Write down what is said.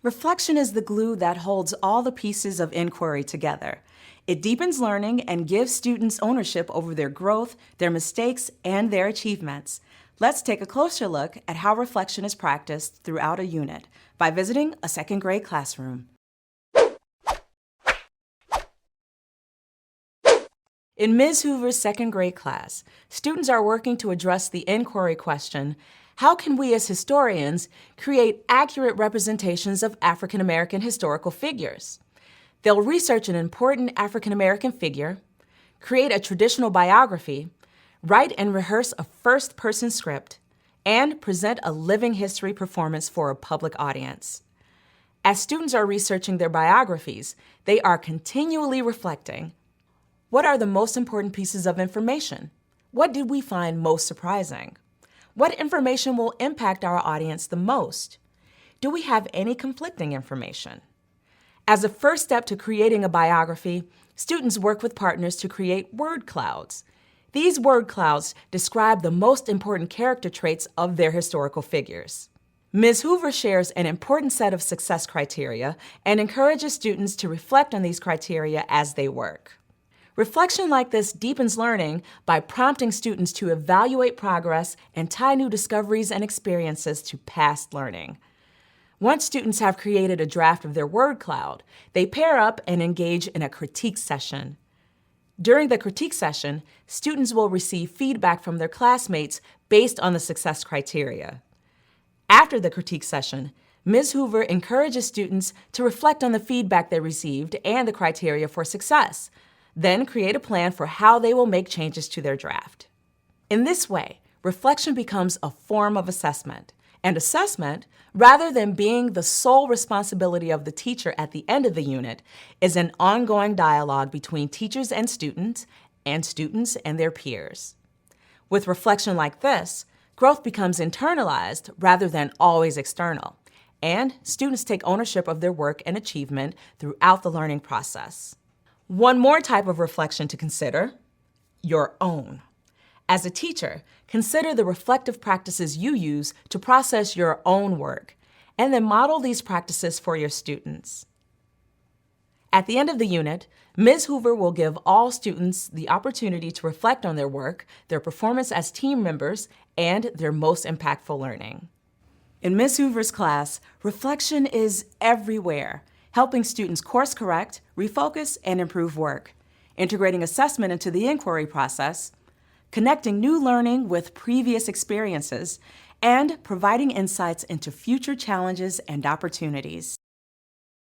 Reflection is the glue that holds all the pieces of inquiry together. It deepens learning and gives students ownership over their growth, their mistakes, and their achievements. Let's take a closer look at how reflection is practiced throughout a unit by visiting a second grade classroom. In Ms. Hoover's second grade class, students are working to address the inquiry question, how can we as historians create accurate representations of African American historical figures? They'll research an important African American figure, create a traditional biography, write and rehearse a first-person script, and present a living history performance for a public audience. As students are researching their biographies, they are continually reflecting. What are the most important pieces of information? What did we find most surprising? What information will impact our audience the most? Do we have any conflicting information? As a first step to creating a biography, students work with partners to create word clouds. These word clouds describe the most important character traits of their historical figures. Ms. Hoover shares an important set of success criteria and encourages students to reflect on these criteria as they work. Reflection like this deepens learning by prompting students to evaluate progress and tie new discoveries and experiences to past learning. Once students have created a draft of their word cloud, they pair up and engage in a critique session. During the critique session, students will receive feedback from their classmates based on the success criteria. After the critique session, Ms. Hoover encourages students to reflect on the feedback they received and the criteria for success, then create a plan for how they will make changes to their draft. In this way, reflection becomes a form of assessment. And assessment, rather than being the sole responsibility of the teacher at the end of the unit, is an ongoing dialogue between teachers and students and their peers. With reflection like this, growth becomes internalized rather than always external, and students take ownership of their work and achievement throughout the learning process. One more type of reflection to consider, your own. As a teacher, consider the reflective practices you use to process your own work, and then model these practices for your students. At the end of the unit, Ms. Hoover will give all students the opportunity to reflect on their work, their performance as team members, and their most impactful learning. In Ms. Hoover's class, reflection is everywhere, helping students course correct, refocus, and improve work, integrating assessment into the inquiry process, connecting new learning with previous experiences, and providing insights into future challenges and opportunities.